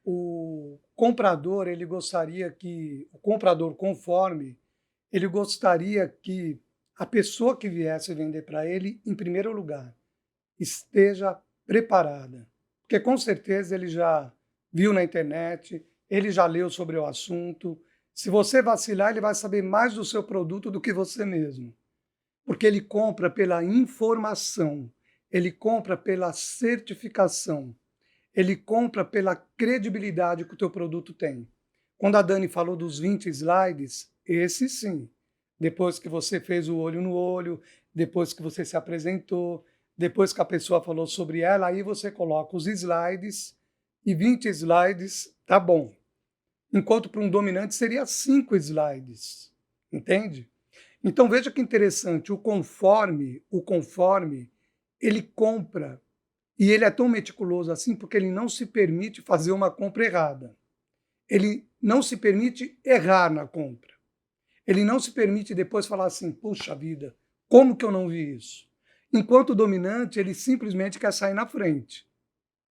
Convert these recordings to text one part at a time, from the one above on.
o comprador, ele gostaria que o comprador conforme, ele gostaria que a pessoa que viesse vender para ele, em primeiro lugar, esteja preparada. Porque com certeza ele já viu na internet, ele já leu sobre o assunto. Se você vacilar, ele vai saber mais do seu produto do que você mesmo. Porque ele compra pela informação, ele compra pela certificação, ele compra pela credibilidade que o teu produto tem. Quando a Dani falou dos 20 slides, esse sim. Depois que você fez o olho no olho, depois que você se apresentou, depois que a pessoa falou sobre ela, aí você coloca os slides e 20 slides, tá bom. Enquanto para um dominante seria 5 slides, entende? Então veja que interessante, o conforme, ele compra e ele é tão meticuloso assim porque ele não se permite fazer uma compra errada. Ele não se permite errar na compra. Ele não se permite depois falar assim, puxa vida, como que eu não vi isso? Enquanto o dominante, ele simplesmente quer sair na frente.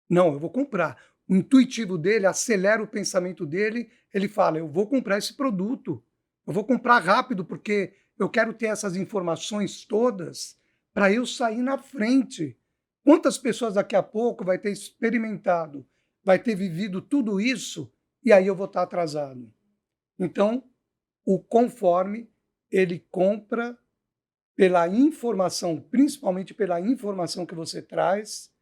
Não, eu vou comprar. O intuitivo dele acelera o pensamento dele, ele fala, eu vou comprar esse produto, eu vou comprar rápido porque eu quero ter essas informações todas para eu sair na frente. Quantas pessoas daqui a pouco vai ter experimentado, vai ter vivido tudo isso e aí eu vou estar atrasado? Então, o conforme, ele compra pela informação, principalmente pela informação que você traz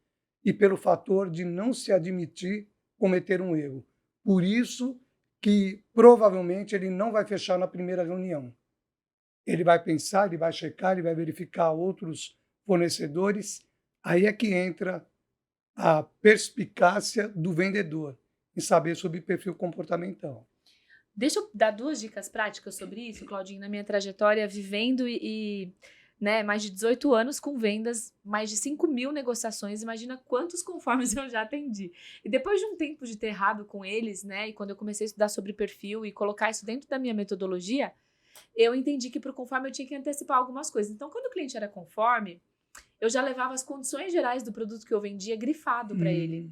e pelo fator de não se admitir cometer um erro. Por isso que provavelmente ele não vai fechar na primeira reunião. Ele vai pensar, ele vai checar, ele vai verificar outros fornecedores. Aí é que entra a perspicácia do vendedor em saber sobre perfil comportamental. Deixa eu dar 2 dicas práticas sobre isso, Claudinho, na minha trajetória vivendo né, mais de 18 anos com vendas, mais de 5.000 negociações, imagina quantos conformes eu já atendi. E depois de um tempo de ter errado com eles, né, e quando eu comecei a estudar sobre perfil e colocar isso dentro da minha metodologia, eu entendi que para o conforme eu tinha que antecipar algumas coisas. Então, quando o cliente era conforme, eu já levava as condições gerais do produto que eu vendia grifado para ele. Hum,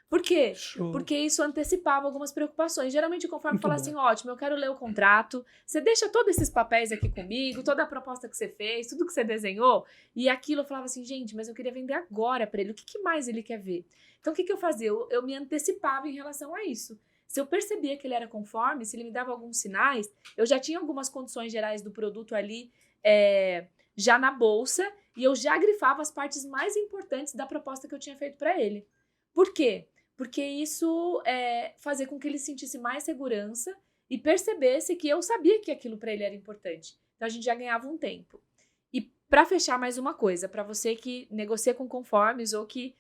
Por quê? show. Porque isso antecipava algumas preocupações. Geralmente, conforme Muito fala assim, bom. ótimo, eu quero ler o contrato, você deixa todos esses papéis aqui comigo, toda a proposta que você fez, tudo que você desenhou, e aquilo eu falava assim, gente, mas eu queria vender agora para ele, o que mais ele quer ver? Então, o que eu fazia? Eu me antecipava em relação a isso. Se eu percebia que ele era conforme, se ele me dava alguns sinais, eu já tinha algumas condições gerais do produto ali, já na bolsa, e eu já grifava as partes mais importantes da proposta que eu tinha feito para ele. Por quê? Porque isso fazia com que ele sentisse mais segurança e percebesse que eu sabia que aquilo para ele era importante. Então a gente já ganhava um tempo. E para fechar mais uma coisa, para você que negocia com conformes ou que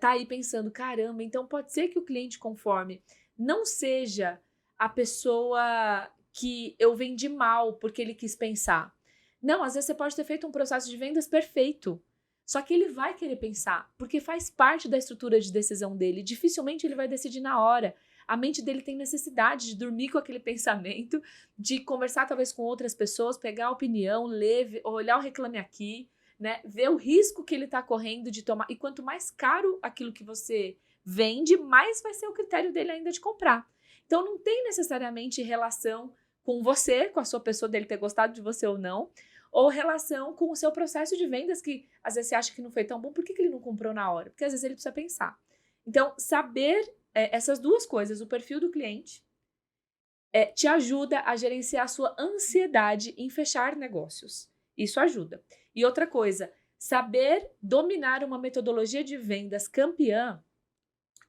tá aí pensando, caramba, então pode ser que o cliente conforme não seja a pessoa que eu vendi mal porque ele quis pensar. Não, às vezes você pode ter feito um processo de vendas perfeito. Só que ele vai querer pensar, porque faz parte da estrutura de decisão dele. Dificilmente ele vai decidir na hora. A mente dele tem necessidade de dormir com aquele pensamento, de conversar talvez com outras pessoas, pegar a opinião, ler, olhar o Reclame Aqui, né? Ver o risco que ele está correndo de tomar. E quanto mais caro aquilo que você vende, mais vai ser o critério dele ainda de comprar. Então não tem necessariamente relação com você, com a sua pessoa dele ter gostado de você ou não, ou relação com o seu processo de vendas, que às vezes você acha que não foi tão bom, por que ele não comprou na hora? Porque às vezes ele precisa pensar. Então, saber essas duas coisas, o perfil do cliente, te ajuda a gerenciar a sua ansiedade em fechar negócios. Isso ajuda. E outra coisa, saber dominar uma metodologia de vendas campeã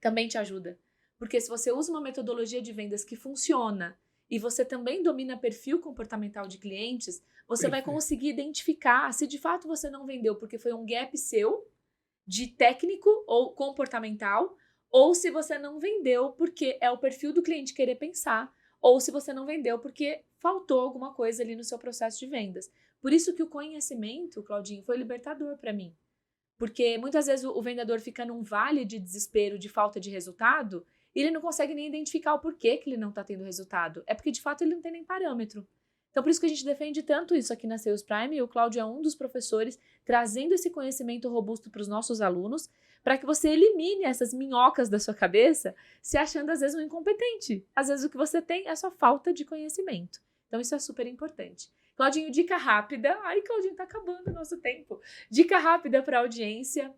também te ajuda. Porque se você usa uma metodologia de vendas que funciona e você também domina perfil comportamental de clientes, você vai Perfeito. conseguir identificar se de fato você não vendeu porque foi um gap seu, de técnico ou comportamental, ou se você não vendeu porque é o perfil do cliente querer pensar, ou se você não vendeu porque faltou alguma coisa ali no seu processo de vendas. Por isso que o conhecimento, Claudinho, foi libertador para mim. Porque muitas vezes o vendedor fica num vale de desespero, de falta de resultado, e ele não consegue nem identificar o porquê que ele não está tendo resultado. É porque, de fato, ele não tem nem parâmetro. Então, por isso que a gente defende tanto isso aqui na Sales Prime, e o Cláudio é um dos professores trazendo esse conhecimento robusto para os nossos alunos, para que você elimine essas minhocas da sua cabeça, se achando às vezes um incompetente. Às vezes o que você tem é só falta de conhecimento. Então, isso é super importante. Claudinho, dica rápida. Ai, Claudinho, tá acabando o nosso tempo. Dica rápida para a audiência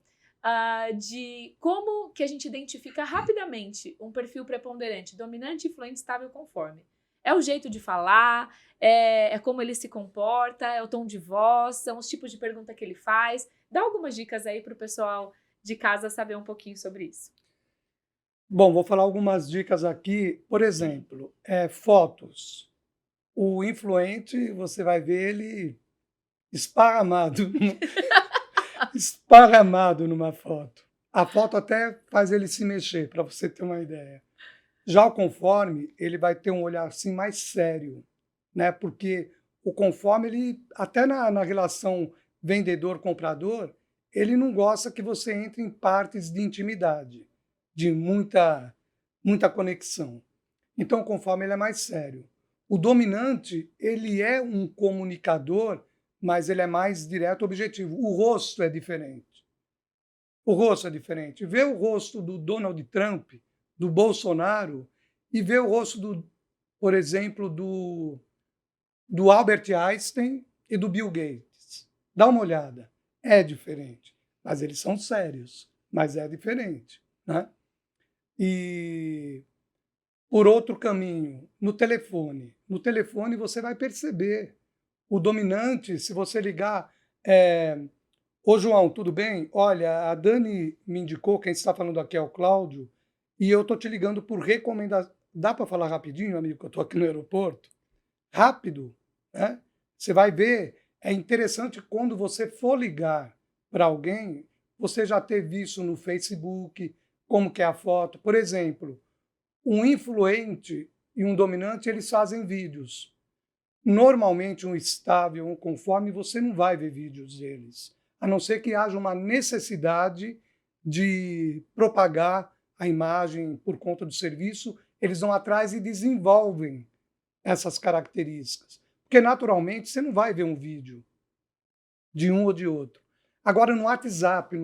de como que a gente identifica rapidamente um perfil preponderante, dominante, influente, estável, conforme. É o jeito de falar, é como ele se comporta, é o tom de voz, são os tipos de pergunta que ele faz. Dá algumas dicas aí para o pessoal de casa saber um pouquinho sobre isso. Bom, vou falar algumas dicas aqui. Por exemplo, fotos. O influente, você vai ver ele esparramado, esparramado numa foto. A foto até faz ele se mexer, para você ter uma ideia. Já o conforme, ele vai ter um olhar assim mais sério, né? Porque o conforme, ele até na relação vendedor-comprador, ele não gosta que você entre em partes de intimidade, de muita conexão. Então, o conforme ele é mais sério. O dominante, ele é um comunicador, mas ele é mais direto e objetivo. O rosto é diferente. O rosto é diferente. Ver o rosto do Donald Trump, do Bolsonaro, e ver o rosto, por exemplo, do Albert Einstein e do Bill Gates. Dá uma olhada. É diferente. Mas eles são sérios. Mas é diferente, né? E, por outro caminho, no telefone. No telefone você vai perceber. O dominante, se você ligar... Ô, João, tudo bem? Olha, a Dani me indicou, quem está falando aqui é o Cláudio, e eu estou te ligando por recomendação. Dá para falar rapidinho, amigo, que eu estou aqui no aeroporto? Rápido, né? Você vai ver, é interessante quando você for ligar para alguém, você já ter visto no Facebook como que é a foto. Por exemplo, um influente e um dominante, eles fazem vídeos. Normalmente, um estável, um conforme, você não vai ver vídeos deles, a não ser que haja uma necessidade de propagar a imagem por conta do serviço, eles vão atrás e desenvolvem essas características. Porque, naturalmente, você não vai ver um vídeo de um ou de outro. Agora, no WhatsApp.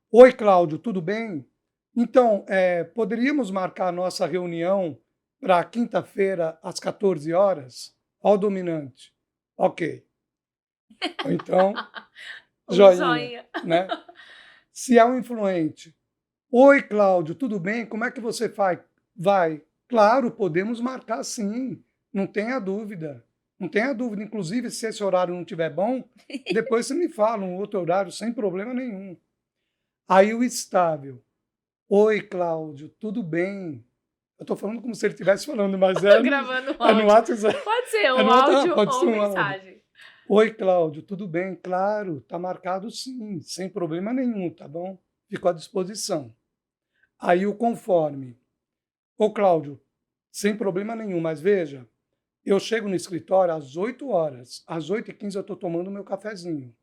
Oi, Cláudio, tudo bem? Então, poderíamos marcar a nossa reunião para quinta-feira, às 14 horas? Ó o dominante. Ok. Então, joinha, né? Se é um influente. Oi, Cláudio, tudo bem? Como é que você vai? Claro, podemos marcar sim, não tenha dúvida. Não tenha dúvida. Inclusive, se esse horário não estiver bom, depois você me fala um outro horário sem problema nenhum. Aí o estável. Oi, Cláudio, tudo bem? Eu estou falando como se ele estivesse falando, mas gravando no WhatsApp. Pode ser um áudio ou mensagem. Oi, Cláudio, tudo bem? Claro, está marcado sim, sem problema nenhum, tá bom? Fico à disposição. Aí o conforme. Ô, Cláudio, sem problema nenhum, mas veja, eu chego no escritório às 8 horas, às 8h15 eu estou tomando meu cafezinho.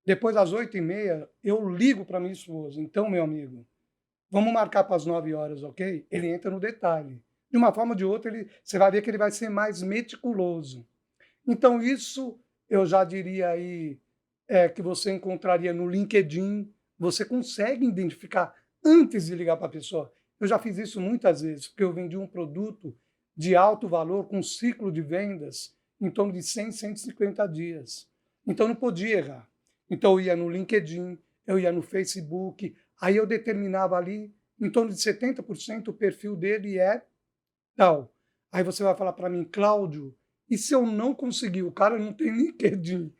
Depois, às 8h30, eu ligo para minha esposa. Então, meu amigo, vamos marcar para as 9 horas, ok? Ele entra no detalhe. De uma forma ou de outra, você vai ver que ele vai ser mais meticuloso. Então, isso eu já diria aí que você encontraria no LinkedIn. Você consegue identificar antes de ligar para a pessoa. Eu já fiz isso muitas vezes, porque eu vendi um produto de alto valor com ciclo de vendas em torno de 100, 150 dias. Então, não podia errar. Então, eu ia no LinkedIn, eu ia no Facebook, aí eu determinava ali, em torno de 70% o perfil dele é tal. Aí você vai falar para mim, Cláudio, e se eu não conseguir? O cara não tem LinkedIn.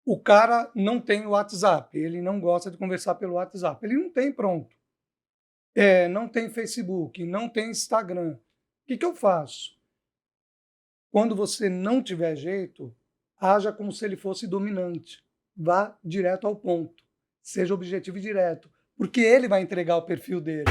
O cara não tem WhatsApp, ele não gosta de conversar pelo WhatsApp. Ele não tem, pronto. Não tem Facebook, não tem Instagram. O que eu faço? Quando você não tiver jeito, haja como se ele fosse dominante. Vá direto ao ponto. Seja objetivo e direto. Porque ele vai entregar o perfil dele.